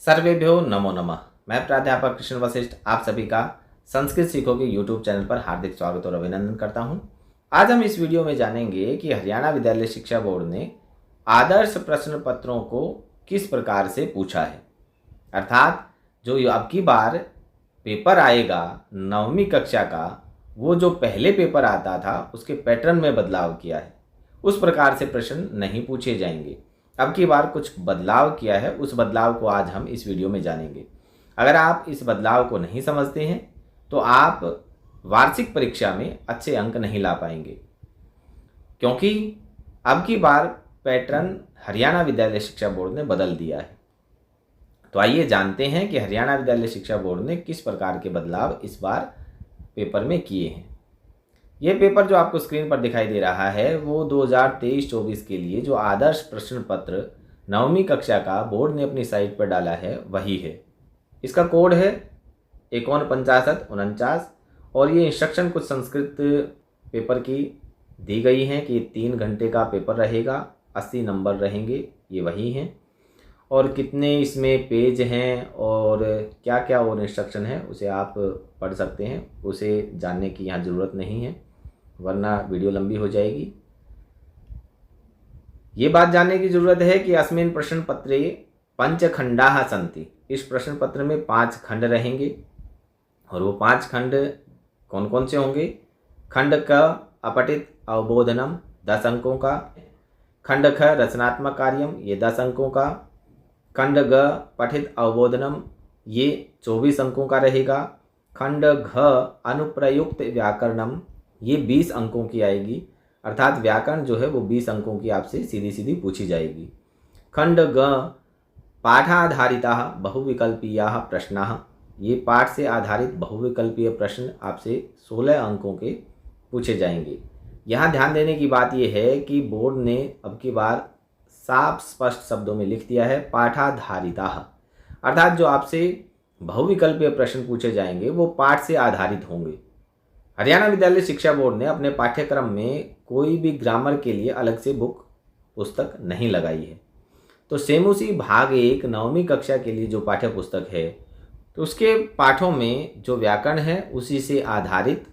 सर्वेभ्यो नमो नमः। मैं प्राध्यापक कृष्ण वशिष्ठ आप सभी का संस्कृत सीखो के यूट्यूब चैनल पर हार्दिक स्वागत और अभिनंदन करता हूं। आज हम इस वीडियो में जानेंगे कि हरियाणा विद्यालय शिक्षा बोर्ड ने आदर्श प्रश्न पत्रों को किस प्रकार से पूछा है, अर्थात जो अब की बार पेपर आएगा 9वीं कक्षा का, वो जो पहले पेपर आता था उसके पैटर्न में बदलाव किया है। उस प्रकार से प्रश्न नहीं पूछे जाएंगे। अब की बार कुछ बदलाव किया है, उस बदलाव को आज हम इस वीडियो में जानेंगे। अगर आप इस बदलाव को नहीं समझते हैं तो आप वार्षिक परीक्षा में अच्छे अंक नहीं ला पाएंगे, क्योंकि अब की बार पैटर्न हरियाणा विद्यालय शिक्षा बोर्ड ने बदल दिया है। तो आइए जानते हैं कि हरियाणा विद्यालय शिक्षा बोर्ड ने किस प्रकार के बदलाव इस बार पेपर में किए हैं। ये पेपर जो आपको स्क्रीन पर दिखाई दे रहा है वो 2023-24 के लिए जो आदर्श प्रश्न पत्र 9वीं कक्षा का बोर्ड ने अपनी साइट पर डाला है वही है। इसका कोड है 515549 और ये इंस्ट्रक्शन कुछ संस्कृत पेपर की दी गई हैं कि 3 घंटे का पेपर रहेगा, 80 नंबर रहेंगे, ये वही हैं। और कितने इसमें पेज हैं और क्या क्या और इंस्ट्रक्शन है उसे आप पढ़ सकते हैं, उसे जानने की यहाँ ज़रूरत नहीं है वरना वीडियो लंबी हो जाएगी। ये बात जानने की ज़रूरत है कि अस्मिन् प्रश्न पत्रे पंचखंडाः सन्ति। इस प्रश्न पत्र में 5 खंड रहेंगे और वो 5 खंड कौन कौन से होंगे। खंड क अपठित अवबोधनम 10 अंकों का, खंड ख रचनात्मक कार्यम ये 10 अंकों का, खंड ग पठित अवबोधनम ये 24 अंकों का रहेगा, खंड घ अनुप्रयुक्त व्याकरणम ये 20 अंकों की आएगी, अर्थात व्याकरण जो है वो 20 अंकों की आपसे सीधी सीधी पूछी जाएगी। खंड ग पाठाधारिताः बहुविकल्पीयाः प्रश्नाः ये पाठ से आधारित बहुविकल्पीय प्रश्न आपसे 16 अंकों के पूछे जाएंगे। यहाँ ध्यान देने की बात यह है कि बोर्ड ने अब की बार साफ स्पष्ट शब्दों में लिख दिया है पाठाधारिताः, अर्थात जो आपसे बहुविकल्पीय प्रश्न पूछे जाएंगे वो पाठ से आधारित होंगे। हरियाणा विद्यालय शिक्षा बोर्ड ने अपने पाठ्यक्रम में कोई भी ग्रामर के लिए अलग से पुस्तक नहीं लगाई है। तो सेमुसी भाग 1 9वीं कक्षा के लिए जो पाठ्य पुस्तक है तो उसके पाठों में जो व्याकरण है उसी से आधारित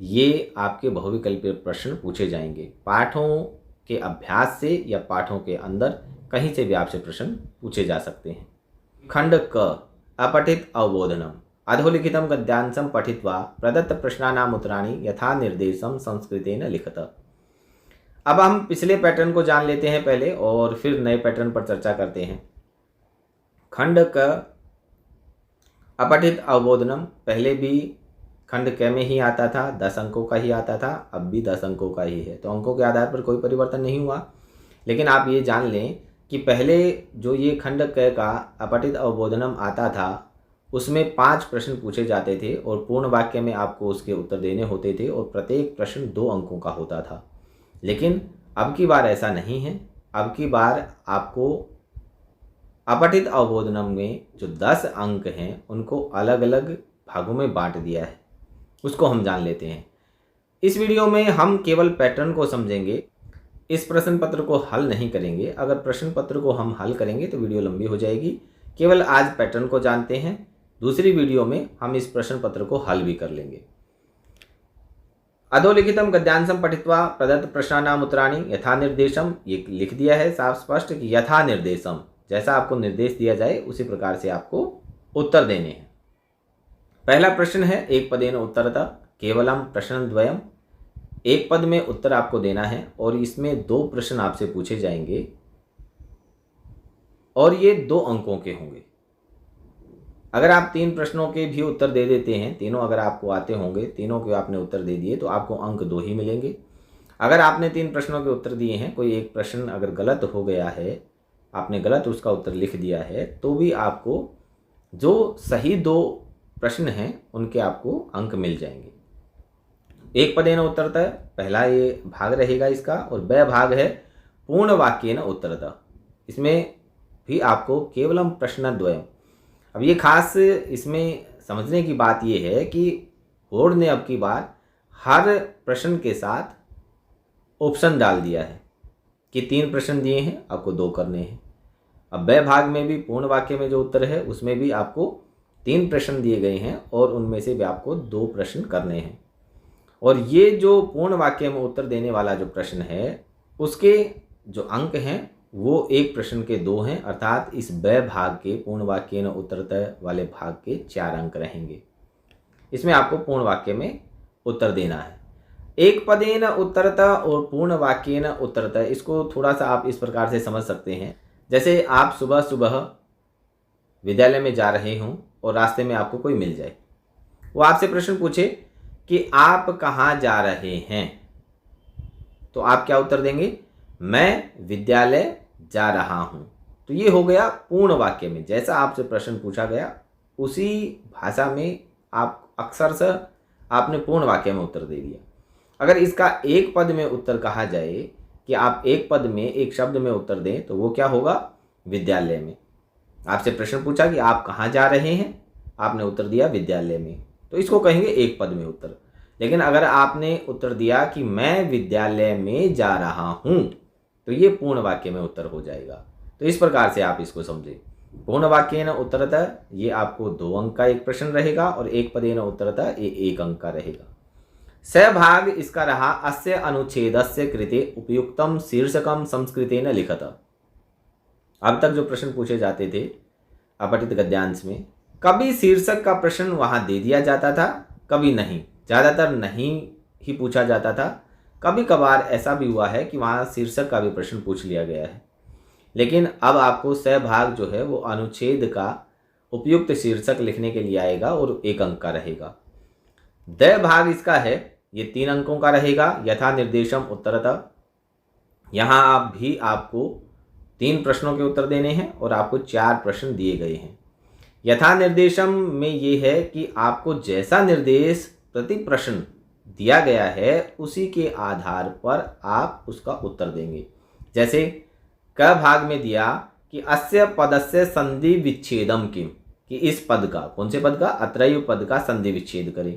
ये आपके बहुविकल्पीय प्रश्न पूछे जाएंगे। पाठों के अभ्यास से या पाठों के अंदर कहीं से भी आपसे प्रश्न पूछे जा सकते हैं। खंड क अपठित अवबोधनम अधोलिखितं गद्यांशं पठित्वा प्रदत्त प्रश्नानाम् उत्तराणि यथा निर्देशं संस्कृतेन लिखत। अब हम पिछले पैटर्न को जान लेते हैं पहले और फिर नए पैटर्न पर चर्चा करते हैं। खंड क अपठित अवबोधनम पहले भी खंड क में ही आता था, 10 अंकों का ही आता था, अब भी 10 अंकों का ही है, तो अंकों के आधार पर कोई परिवर्तन नहीं हुआ। लेकिन आप ये जान लें कि पहले जो ये खंड क का अपठित अवबोधनम आता था उसमें 5 प्रश्न पूछे जाते थे और पूर्ण वाक्य में आपको उसके उत्तर देने होते थे और प्रत्येक प्रश्न 2 अंकों का होता था। लेकिन अब की बार ऐसा नहीं है। अब की बार आपको अपठित अवबोधनम में जो 10 अंक हैं उनको अलग अलग भागों में बांट दिया है, उसको हम जान लेते हैं। इस वीडियो में हम केवल पैटर्न को समझेंगे, इस प्रश्न पत्र को हल नहीं करेंगे। अगर प्रश्न पत्र को हम हल करेंगे तो वीडियो लंबी हो जाएगी। केवल आज पैटर्न को जानते हैं, दूसरी वीडियो में हम इस प्रश्न पत्र को हल भी कर लेंगे। अधोलिखितं गद्यांशं पठित्वा प्रदत्त प्रश्नानाम् उत्तराणि यथा निर्देशम, ये लिख दिया है साफ स्पष्ट कि यथा निर्देशम, जैसा आपको निर्देश दिया जाए उसी प्रकार से आपको उत्तर देने हैं। पहला प्रश्न है एक पदेन उत्तरतः केवलम प्रश्नद्वयम, एक पद में उत्तर आपको देना है और इसमें 2 प्रश्न आपसे पूछे जाएंगे और ये 2 अंकों के होंगे। अगर आप 3 प्रश्नों के भी उत्तर दे देते हैं, तीनों अगर आपको आते होंगे, तीनों के आपने उत्तर दे दिए तो आपको अंक 2 ही मिलेंगे। अगर आपने 3 प्रश्नों के उत्तर दिए हैं, कोई एक प्रश्न अगर गलत हो गया है, आपने गलत उसका उत्तर लिख दिया है, तो भी आपको जो सही 2 प्रश्न हैं उनके आपको अंक मिल जाएंगे। एक पदेन उत्तरतः पहला ये भाग रहेगा इसका, और ब भाग है पूर्ण वाक्येन उत्तरतः, इसमें भी आपको केवलम प्रश्नद्वयम। अब ये खास इसमें समझने की बात ये है कि बोर्ड ने अब की बार हर प्रश्न के साथ ऑप्शन डाल दिया है कि 3 प्रश्न दिए हैं, आपको 2 करने हैं। अब ब भाग में भी पूर्ण वाक्य में जो उत्तर है उसमें भी आपको 3 प्रश्न दिए गए हैं और उनमें से भी आपको 2 प्रश्न करने हैं। और ये जो पूर्ण वाक्य में उत्तर देने वाला जो प्रश्न है उसके जो अंक हैं वो एक प्रश्न के 2 हैं, अर्थात इस ब भाग के पूर्ण वाक्य न उत्तरत वाले भाग के 4 अंक रहेंगे। इसमें आपको पूर्ण वाक्य में उत्तर देना है। एक पदेन उत्तरत और पूर्ण वाक्येन उत्तरत, इसको थोड़ा सा आप इस प्रकार से समझ सकते हैं। जैसे आप सुबह सुबह विद्यालय में जा रहे हों और रास्ते में आपको कोई मिल जाए, वो आपसे प्रश्न पूछे कि आप कहाँ जा रहे हैं, तो आप क्या उत्तर देंगे? मैं विद्यालय जा रहा हूँ। तो ये हो गया पूर्ण वाक्य में, जैसा आपसे प्रश्न पूछा गया उसी भाषा में आप अक्सरशः आपने पूर्ण वाक्य में उत्तर दे दिया। अगर इसका एक पद में उत्तर कहा जाए कि आप एक पद में एक शब्द में उत्तर दें, तो वो क्या होगा? विद्यालय में। आपसे प्रश्न पूछा कि आप कहाँ जा रहे हैं, आपने उत्तर दिया विद्यालय में, तो इसको कहेंगे एक पद में उत्तर। लेकिन अगर आपने उत्तर दिया कि मैं विद्यालय में जा रहा हूँ, तो ये पूर्ण वाक्य में उत्तर हो जाएगा। तो इस प्रकार से आप इसको समझें। पूर्ण वाक्येन उत्तरतः ये आपको 2 अंक का एक प्रश्न रहेगा और एक पदेन उत्तरतः ये 1 अंक का रहेगा। सहभाग इसका रहा अस्य अनुच्छेदस्य कृते उपयुक्तम शीर्षकम संस्कृतेन लिखत। अब तक जो प्रश्न पूछे जाते थे अपठित गद्यांश में, कभी शीर्षक का प्रश्न वहां दे दिया जाता था, कभी नहीं, ज़्यादातर नहीं ही पूछा जाता था। कभी कभार ऐसा भी हुआ है कि वहाँ शीर्षक का भी प्रश्न पूछ लिया गया है। लेकिन अब आपको सहभाग जो है वो अनुच्छेद का उपयुक्त शीर्षक लिखने के लिए आएगा और 1 अंक का रहेगा। द भाग इसका है, ये 3 अंकों का रहेगा। यथा निर्देशम उत्तरतः, यहाँ आप भी आपको 3 प्रश्नों के उत्तर देने हैं और आपको 4 प्रश्न दिए गए हैं। यथा निर्देशम में ये है कि आपको जैसा निर्देश प्रति प्रश्न दिया गया है उसी के आधार पर आप उसका उत्तर देंगे। जैसे क भाग में दिया कि अस्य पदस्य संधि विच्छेदम किम, कि इस पद का, कौन से पद का? अत्रैव पद का संधि विच्छेद करें।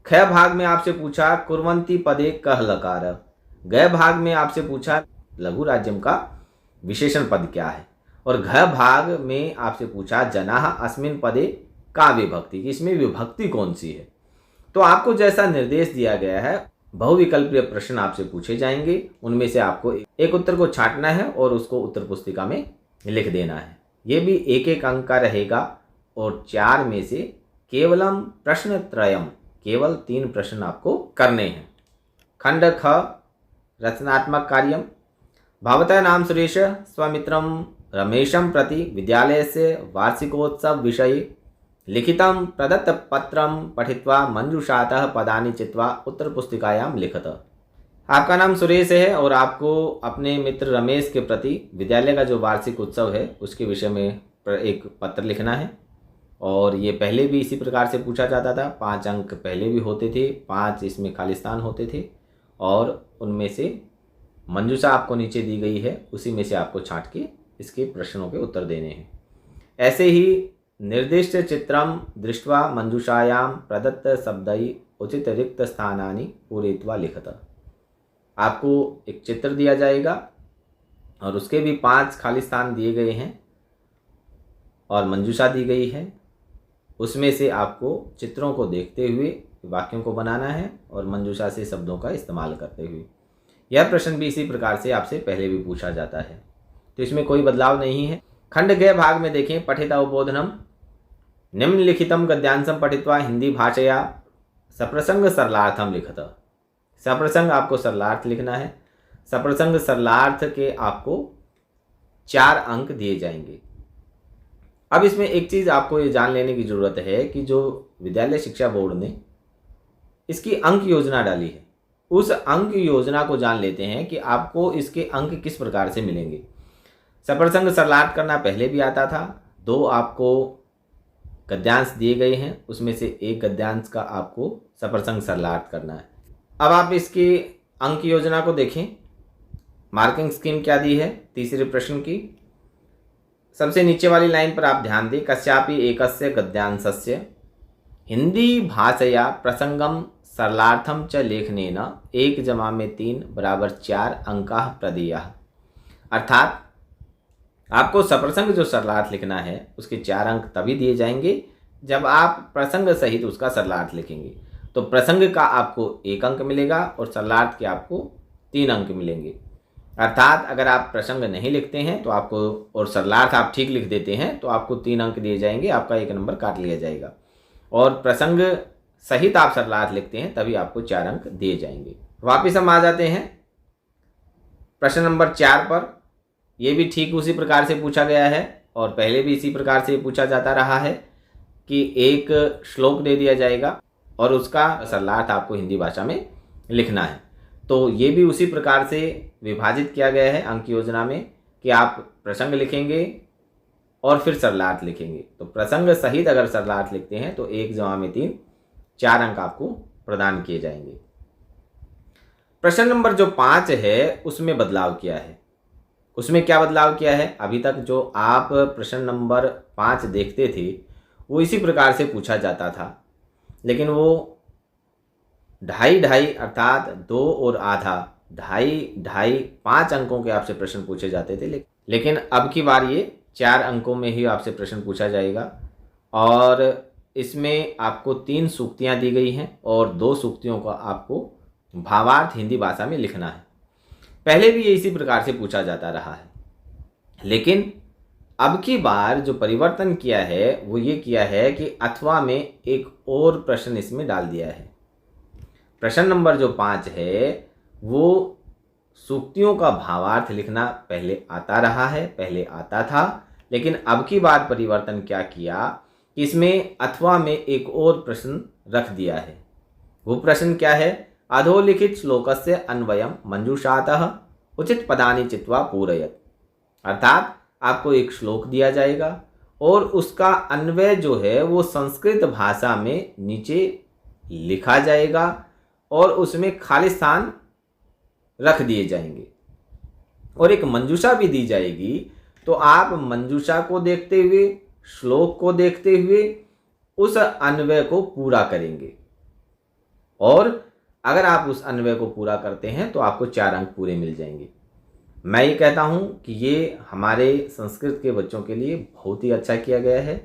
ख भाग में आपसे पूछा कुर्वन्ति पदे कह लकार। ग भाग में आपसे पूछा लघु राज्यम का विशेषण पद क्या है। और घ भाग में आपसे पूछा जनाः अस्मिन् पदे का विभक्ति, कि इसमें विभक्ति कौन सी है। तो आपको जैसा निर्देश दिया गया है बहुविकल्पीय प्रश्न आपसे पूछे जाएंगे, उनमें से आपको एक उत्तर को छांटना है और उसको उत्तर पुस्तिका में लिख देना है। ये भी 1-1 अंक का रहेगा और 4 में से केवलम प्रश्न त्रयम, केवल 3 प्रश्न आपको करने हैं। खंड ख रचनात्मक कार्यम। भवतः नाम सुरेश स्वमित्रम रमेशं प्रति विद्यालयस्य वार्षिकोत्सव विषये लिखितं प्रदत्त पत्रं पठित्वा मंजूषातः पदानि चित्वा उत्तर पुस्तिकायां लिखत। आपका नाम सुरेश है और आपको अपने मित्र रमेश के प्रति विद्यालय का जो वार्षिक उत्सव है उसके विषय में एक पत्र लिखना है। और ये पहले भी इसी प्रकार से पूछा जाता था, 5 अंक पहले भी होते थे, 5 इसमें खाली स्थान होते थे और उनमें से मंजूषा आपको नीचे दी गई है, उसी में से आपको छांट के इसके प्रश्नों के उत्तर देने हैं। ऐसे ही निर्दिष्ट चित्रम दृष्ट्वा मंजूषायां प्रदत्त शब्दै उचित रिक्त स्थानानि पूरयित्वा लिखत। आपको एक चित्र दिया जाएगा और उसके भी 5 खाली स्थान दिए गए हैं और मंजूषा दी गई है। उसमें से आपको चित्रों को देखते हुए वाक्यों को बनाना है और मंजूषा से शब्दों का इस्तेमाल करते हुए। यह प्रश्न भी इसी प्रकार से आपसे पहले भी पूछा जाता है, तो इसमें कोई बदलाव नहीं है। खंड ग भाग में देखें, पठित अवबोधनम निम्नलिखितं गद्यांशं पठित्वा हिंदी भाषया सप्रसंग सरलार्थम लिखत। सप्रसंग आपको सरलार्थ लिखना है। सप्रसंग सरलार्थ के आपको 4 अंक दिए जाएंगे। अब इसमें एक चीज़ आपको ये जान लेने की ज़रूरत है कि जो विद्यालय शिक्षा बोर्ड ने इसकी अंक योजना डाली है, उस अंक योजना को जान लेते हैं कि आपको इसके अंक किस प्रकार से मिलेंगे। सप्रसंग सरलार्थ करना पहले भी आता था। 2 आपको गद्यांश दिए गए हैं, उसमें से एक गद्यांश का आपको सप्रसंग सरलार्थ करना है। अब आप इसकी अंक योजना को देखें। मार्किंग स्कीम क्या दी है तीसरे प्रश्न की। सबसे नीचे वाली लाइन पर आप ध्यान दें, कस्यापि एकस्य गद्यांशस्य हिंदी भाषया प्रसंगम सरलार्थम च लेखनेन 1 + 3 = 4 अंकाः प्रदेयाः। अर्थात आपको सप्रसंग जो सरलार्थ लिखना है उसके 4 अंक तभी दिए जाएंगे जब आप प्रसंग सहित उसका सरलार्थ लिखेंगे। तो प्रसंग का आपको 1 अंक मिलेगा और सरलार्थ के आपको 3 अंक मिलेंगे। अर्थात अगर आप प्रसंग नहीं लिखते हैं तो आपको, और सरलार्थ आप ठीक लिख देते हैं तो आपको 3 अंक दिए जाएंगे, आपका 1 नंबर काट लिया जाएगा। और प्रसंग सहित आप सरलार्थ लिखते हैं तभी आपको 4 अंक दिए जाएंगे। वापिस हम आ जाते हैं प्रश्न नंबर 4 पर। यह भी ठीक उसी प्रकार से पूछा गया है और पहले भी इसी प्रकार से पूछा जाता रहा है कि एक श्लोक दे दिया जाएगा और उसका सरलार्थ आपको हिंदी भाषा में लिखना है। तो ये भी उसी प्रकार से विभाजित किया गया है अंक योजना में कि आप प्रसंग लिखेंगे और फिर सरलार्थ लिखेंगे। तो प्रसंग सहित अगर सरलार्थ लिखते हैं तो 1 जमा में 3, 4 अंक आपको प्रदान किए जाएंगे। प्रश्न नंबर जो 5 है उसमें बदलाव किया है। उसमें क्या बदलाव किया है? अभी तक जो आप प्रश्न नंबर 5 देखते थे वो इसी प्रकार से पूछा जाता था, लेकिन वो 2.5 अर्थात 2 और आधा 2.5 5 अंकों के आपसे प्रश्न पूछे जाते थे। लेकिन अब की बार ये 4 अंकों में ही आपसे प्रश्न पूछा जाएगा और इसमें आपको 3 सूक्तियाँ दी गई हैं और 2 सूक्तियों का आपको भावार्थ हिंदी भाषा में लिखना है। पहले भी ये इसी प्रकार से पूछा जाता रहा है, लेकिन अब की बार जो परिवर्तन किया है वो ये किया है कि अथवा में एक और प्रश्न इसमें डाल दिया है। प्रश्न नंबर जो 5 है वो सूक्तियों का भावार्थ लिखना पहले आता रहा है, पहले आता था, लेकिन अब की बार परिवर्तन क्या किया कि इसमें अथवा में एक और प्रश्न रख दिया है। वो प्रश्न क्या है? अधोलिखित श्लोकस्य अन्वयम मंजूषातः उचित पदानि चित्वा पूरयत। अर्थात आपको एक श्लोक दिया जाएगा और उसका अन्वय जो है वो संस्कृत भाषा में नीचे लिखा जाएगा और उसमें खाली स्थान रख दिए जाएंगे और एक मंजूषा भी दी जाएगी। तो आप मंजूषा को देखते हुए, श्लोक को देखते हुए उस अन्वय को पूरा करेंगे और अगर आप उस अन्वय को पूरा करते हैं तो आपको 4 अंक पूरे मिल जाएंगे। मैं ये कहता हूँ कि ये हमारे संस्कृत के बच्चों के लिए बहुत ही अच्छा किया गया है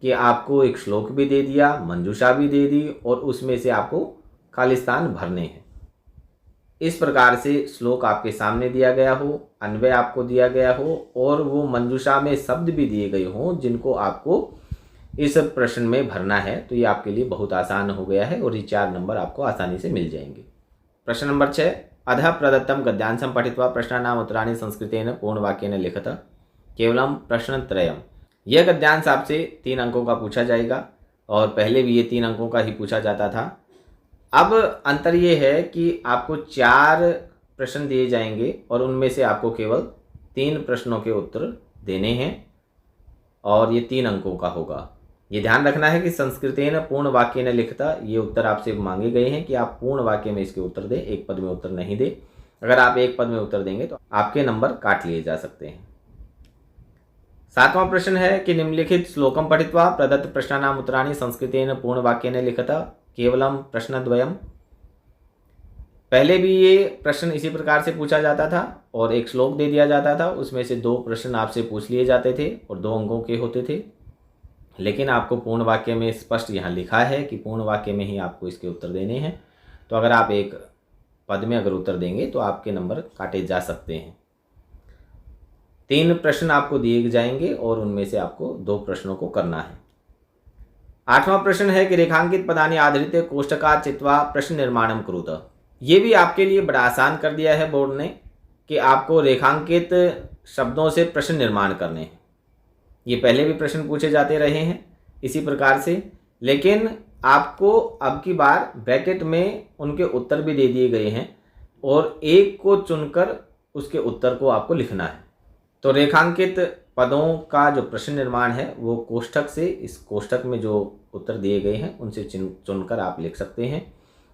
कि आपको एक श्लोक भी दे दिया, मंजूषा भी दे दी और उसमें से आपको खाली स्थान भरने हैं। इस प्रकार से श्लोक आपके सामने दिया गया हो, अन्वय आपको दिया गया हो और वो मंजूषा में शब्द भी दिए गए हों जिनको आपको इस प्रश्न में भरना है, तो ये आपके लिए बहुत आसान हो गया है और ये 4 नंबर आपको आसानी से मिल जाएंगे। प्रश्न नंबर 6, अधः प्रदत्तं गद्यांशं पठित्वा प्रश्नानाम् उत्तराणि संस्कृतेन पूर्णवाक्येन लिखत केवलं प्रश्नत्रयम्। यह गद्यांश आपसे 3 अंकों का पूछा जाएगा और पहले भी ये 3 अंकों का ही पूछा जाता था। अब अंतर ये है कि आपको 4 प्रश्न दिए जाएंगे और उनमें से आपको केवल 3 प्रश्नों के उत्तर देने हैं और ये 3 अंकों का होगा। ये ध्यान रखना है कि संस्कृतेन पूर्ण वाक्य ने लिखता, ये उत्तर आपसे मांगे गए हैं कि आप पूर्ण वाक्य में इसके उत्तर दें, एक पद में उत्तर नहीं दे। अगर आप एक पद में उत्तर देंगे तो आपके नंबर काट लिए जा सकते हैं। 7वां प्रश्न है कि निम्नलिखित श्लोकम पठित्वा प्रदत्त प्रश्नानाम उत्तराणि संस्कृतेन पूर्ण वाक्य ने लिखता केवलम प्रश्नद्वयम्। पहले भी ये प्रश्न इसी प्रकार से पूछा जाता था और एक श्लोक दे दिया जाता था, उसमें से 2 प्रश्न आपसे पूछ लिए जाते थे और 2 अंकों के होते थे। लेकिन आपको पूर्ण वाक्य में स्पष्ट यहाँ लिखा है कि पूर्ण वाक्य में ही आपको इसके उत्तर देने हैं। तो अगर आप एक पद में अगर उत्तर देंगे तो आपके नंबर काटे जा सकते हैं। 3 प्रश्न आपको दिए जाएंगे और उनमें से आपको 2 प्रश्नों को करना है। 8वां प्रश्न है कि रेखांकित पदानि आधृत्य कोष्ठकात् चित्वा प्रश्न निर्माणम कुरुत। ये भी आपके लिए बड़ा आसान कर दिया है बोर्ड ने कि आपको रेखांकित शब्दों से प्रश्न निर्माण करने हैं। ये पहले भी प्रश्न पूछे जाते रहे हैं इसी प्रकार से, लेकिन आपको अब की बार ब्रैकेट में उनके उत्तर भी दे दिए गए हैं और एक को चुनकर उसके उत्तर को आपको लिखना है। तो रेखांकित पदों का जो प्रश्न निर्माण है वो कोष्ठक से, इस कोष्ठक में जो उत्तर दिए गए हैं उनसे चुनकर आप लिख सकते हैं।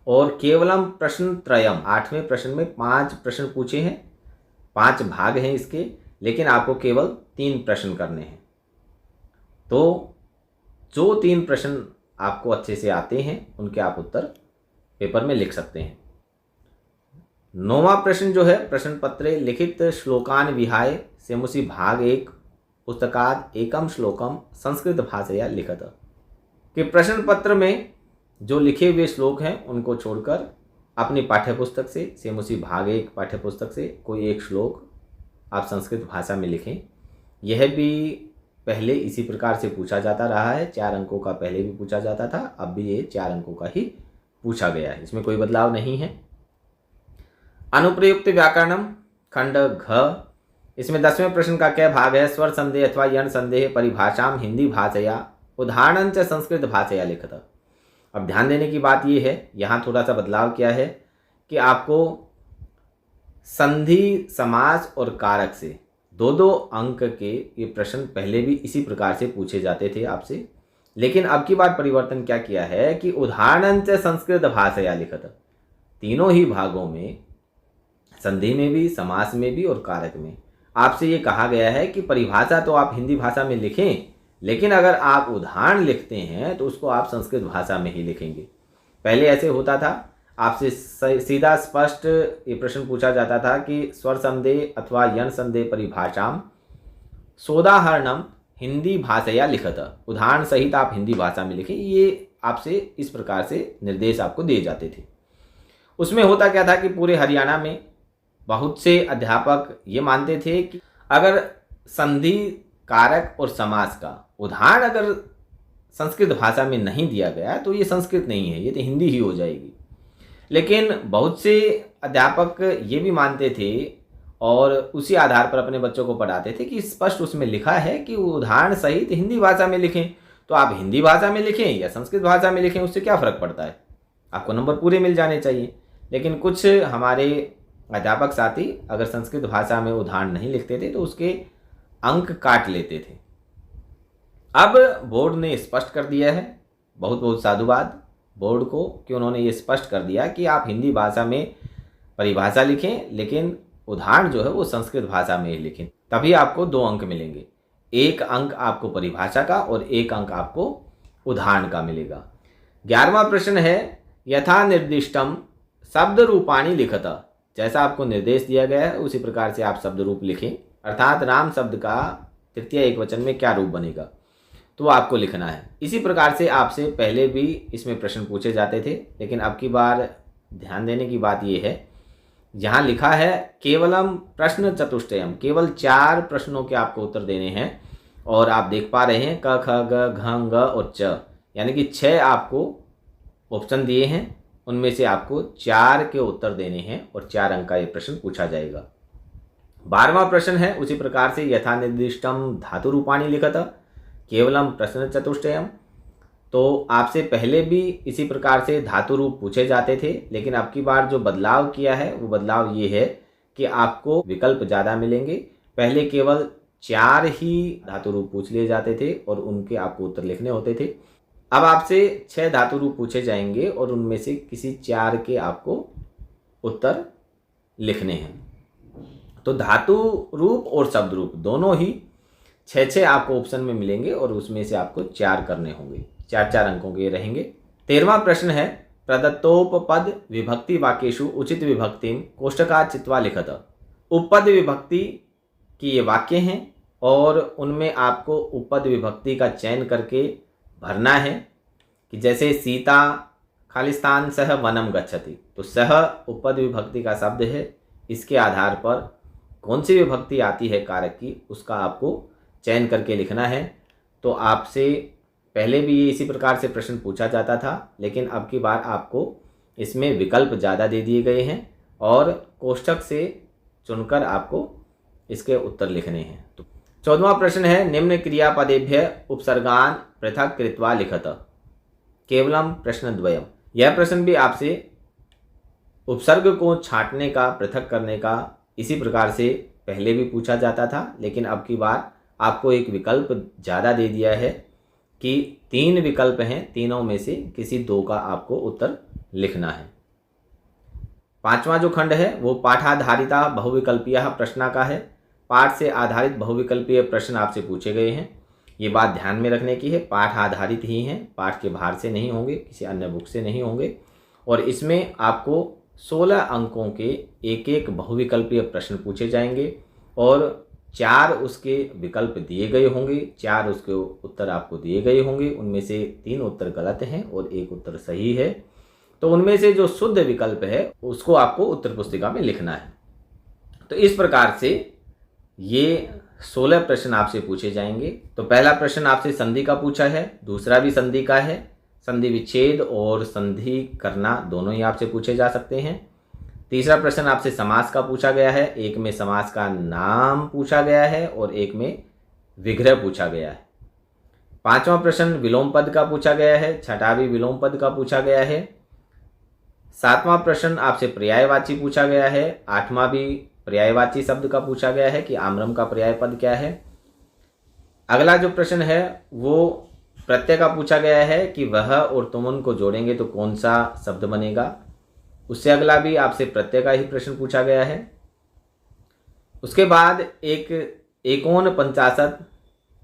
और केवलम प्रश्न त्रयम, 8वें प्रश्न में 5 प्रश्न पूछे हैं, 5 भाग हैं इसके, लेकिन आपको केवल 3 प्रश्न करने हैं। तो जो 3 प्रश्न आपको अच्छे से आते हैं उनके आप उत्तर पेपर में लिख सकते हैं। 9वां प्रश्न जो है, प्रश्न पत्रे लिखित श्लोकान विहाय सेमुसी भाग 1 पुस्तकात् एकम श्लोकम संस्कृत भाषया लिखत, कि प्रश्न पत्र में जो लिखे हुए श्लोक हैं उनको छोड़कर अपनी पाठ्यपुस्तक से सेमुसी भाग 1 पाठ्यपुस्तक से कोई एक श्लोक आप संस्कृत भाषा में लिखें। यह भी पहले इसी प्रकार से पूछा जाता रहा है। 4 अंकों का पहले भी पूछा जाता था, अब भी ये 4 अंकों का ही पूछा गया है, इसमें कोई बदलाव नहीं है। अनुप्रयुक्त व्याकरणम खंड घ, इसमें 10वें प्रश्न का क्या भाग है? स्वर संदेह अथवा यण संदेह परिभाषाम हिंदी भाषया उदाहरण च संस्कृत भाषया लिखत। अब ध्यान देने की बात यह है, यहाँ थोड़ा सा बदलाव किया है कि आपको संधि, समास और कारक से 2-2 अंक के ये प्रश्न पहले भी इसी प्रकार से पूछे जाते थे आपसे, लेकिन अब की बार परिवर्तन क्या किया है कि उदाहरण च संस्कृत भाषया लिखत। तीनों ही भागों में, संधि में भी, समास में भी और कारक में, आपसे ये कहा गया है कि परिभाषा तो आप हिंदी भाषा में लिखें, लेकिन अगर आप उदाहरण लिखते हैं तो उसको आप संस्कृत भाषा में ही लिखेंगे। पहले ऐसे होता था, आपसे सीधा स्पष्ट ये प्रश्न पूछा जाता था कि स्वर संदेह अथवा यण संदेह परिभाषाम सोदाहरणम हिंदी भाषया लिखत, उदाहरण सहित आप हिंदी भाषा में लिखें। ये आपसे इस प्रकार से निर्देश आपको दिए जाते थे। उसमें होता क्या था कि पूरे हरियाणा में बहुत से अध्यापक ये मानते थे कि अगर संधि, कारक और समास का उदाहरण अगर संस्कृत भाषा में नहीं दिया गया तो ये संस्कृत नहीं है, ये तो हिंदी ही हो जाएगी। लेकिन बहुत से अध्यापक ये भी मानते थे और उसी आधार पर अपने बच्चों को पढ़ाते थे कि स्पष्ट उसमें लिखा है कि उदाहरण सहित हिंदी भाषा में लिखें, तो आप हिंदी भाषा में लिखें या संस्कृत भाषा में लिखें, उससे क्या फ़र्क पड़ता है, आपको नंबर पूरे मिल जाने चाहिए। लेकिन कुछ हमारे अध्यापक साथी अगर संस्कृत भाषा में उदाहरण नहीं लिखते थे तो उसके अंक काट लेते थे। अब बोर्ड ने स्पष्ट कर दिया है, बहुत बहुत साधुवाद बोर्ड को कि उन्होंने ये स्पष्ट कर दिया कि आप हिंदी भाषा में परिभाषा लिखें, लेकिन उदाहरण जो है वो संस्कृत भाषा में ही लिखें, तभी आपको 2 अंक मिलेंगे। 1 अंक आपको परिभाषा का और 1 अंक आपको उदाहरण का मिलेगा। 11वां प्रश्न है यथा निर्दिष्टम शब्द रूपाणी लिखत, जैसा आपको निर्देश दिया गया है उसी प्रकार से आप शब्द रूप लिखें। अर्थात राम शब्द का तृतीय एकवचन में क्या रूप बनेगा तो आपको लिखना है। इसी प्रकार से आपसे पहले भी इसमें प्रश्न पूछे जाते थे, लेकिन अब की बार ध्यान देने की बात यह है, यहाँ लिखा है केवलम प्रश्न चतुष्टयम, केवल 4 प्रश्नों के आपको उत्तर देने हैं। और आप देख पा रहे हैं क, ख, ग, घ, ग और च, यानी कि 6 आपको ऑप्शन दिए हैं, उनमें से आपको 4 के उत्तर देने हैं और 4 अंक का ये प्रश्न पूछा जाएगा। 12वां प्रश्न है उसी प्रकार से यथा निर्दिष्टम धातु रूपाणी लिखत केवलम प्रश्न चतुष्टयम। तो आपसे पहले भी इसी प्रकार से धातु रूप पूछे जाते थे, लेकिन अब की बार जो बदलाव किया है वो बदलाव ये है कि आपको विकल्प ज़्यादा मिलेंगे। पहले केवल 4 ही धातु रूप पूछ लिए जाते थे और उनके आपको उत्तर लिखने होते थे। अब आपसे 6 धातु रूप पूछे जाएंगे और उनमें से किसी 4 के आपको उत्तर लिखने हैं। तो धातु रूप और शब्द रूप दोनों ही 6 आपको ऑप्शन में मिलेंगे और उसमें से आपको 4 करने होंगे। 4 अंकों के रहेंगे। 13वां प्रश्न है प्रदत्तोपपद विभक्ति वाक्येषु उचित विभक्तिम कोष्ठकात् चित्वा लिखत। उपपद विभक्ति की ये वाक्य हैं और उनमें आपको उपपद विभक्ति का चयन करके भरना है कि जैसे सीता खालिस्तान सह वनम गच्छति, तो सह उपपद विभक्ति का शब्द है, इसके आधार पर कौन सी विभक्ति आती है कारक की उसका आपको चयन करके लिखना है। तो आपसे पहले भी ये इसी प्रकार से प्रश्न पूछा जाता था, लेकिन अब की बार आपको इसमें विकल्प ज़्यादा दे दिए गए हैं और कोष्ठक से चुनकर आपको इसके उत्तर लिखने हैं। तो 14वां प्रश्न है निम्न क्रियापदेभ्य उपसर्गान पृथक कृत्वा लिखत केवलम प्रश्नद्वयम। यह प्रश्न भी आपसे उपसर्ग को छांटने का, पृथक करने का इसी प्रकार से पहले भी पूछा जाता था, लेकिन अब की बार आपको एक विकल्प ज़्यादा दे दिया है कि 3 विकल्प हैं, तीनों में से किसी 2 का आपको उत्तर लिखना है। 5वां जो खंड है वो पाठाधारिता बहुविकल्पीय प्रश्न का है। पाठ से आधारित बहुविकल्पीय प्रश्न आपसे पूछे गए हैं, ये बात ध्यान में रखने की है। पाठ आधारित ही हैं, पाठ के बाहर से नहीं होंगे, किसी अन्य बुक से नहीं होंगे। और इसमें आपको 16 अंकों के एक बहुविकल्पीय प्रश्न पूछे जाएंगे और 4 उसके विकल्प दिए गए होंगे, 4 उसके उत्तर आपको दिए गए होंगे, उनमें से 3 उत्तर गलत हैं और 1 उत्तर सही है। तो उनमें से जो शुद्ध विकल्प है उसको आपको उत्तर पुस्तिका में लिखना है। तो इस प्रकार से ये 16 प्रश्न आपसे पूछे जाएंगे। तो पहला प्रश्न आपसे संधि का पूछा है, दूसरा भी संधि का है। संधि विच्छेद और संधि करना दोनों ही आपसे पूछे जा सकते हैं। तीसरा प्रश्न आपसे समास का पूछा गया है, एक में समास का नाम पूछा गया है और एक में विग्रह पूछा गया है। पांचवा प्रश्न विलोम पद का पूछा गया है, छठा भी विलोम पद का पूछा गया है। सातवां प्रश्न आपसे पर्यायवाची पूछा गया है, आठवां भी पर्यायवाची शब्द का पूछा गया है कि आम्रम का पर्याय पद क्या है। अगला जो प्रश्न है वो प्रत्यय का पूछा गया है कि वह और तुम उनको जोड़ेंगे तो कौन सा शब्द बनेगा। उससे अगला भी आपसे प्रत्यय का ही प्रश्न पूछा गया है। उसके बाद एक 49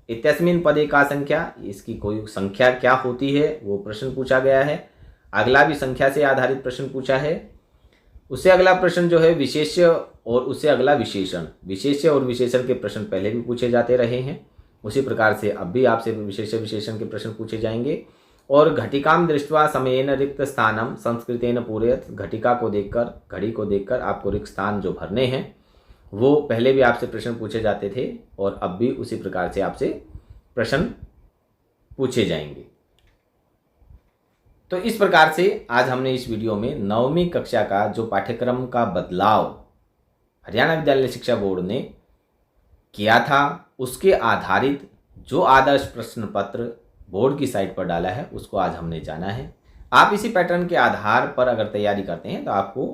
इत्यस्मिन् पदे का संख्या, इसकी कोई संख्या क्या होती है वो प्रश्न पूछा गया है। अगला भी संख्या से आधारित प्रश्न पूछा है। उससे अगला प्रश्न जो है विशेष्य और उससे अगला विशेषण, विशेष्य और विशेषण के प्रश्न पहले भी पूछे जाते रहे हैं, उसी प्रकार से अब भी आपसे विशेष्य विशेषण के प्रश्न पूछे जाएंगे। और घटिकाम दृष्ट्वा समयेन रिक्त स्थानम संस्कृतेन पूरयत, घटिका को देखकर, घड़ी को देखकर आपको रिक्त स्थान जो भरने हैं वो पहले भी आपसे प्रश्न पूछे जाते थे और अब भी उसी प्रकार से आपसे प्रश्न पूछे जाएंगे। तो इस प्रकार से आज हमने इस वीडियो में 9वीं कक्षा का जो पाठ्यक्रम का बदलाव हरियाणा विद्यालय शिक्षा बोर्ड ने किया था उसके आधारित जो आदर्श प्रश्न पत्र बोर्ड की साइट पर डाला है उसको आज हमने जाना है। आप इसी पैटर्न के आधार पर अगर तैयारी करते हैं तो आपको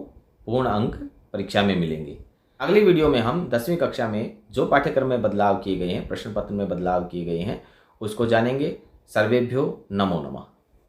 पूर्ण अंक परीक्षा में मिलेंगे। अगली वीडियो में हम 10वीं कक्षा में जो पाठ्यक्रम में बदलाव किए गए हैं, प्रश्न पत्र में बदलाव किए गए हैं, उसको जानेंगे। सर्वेभ्यो नमो नमः।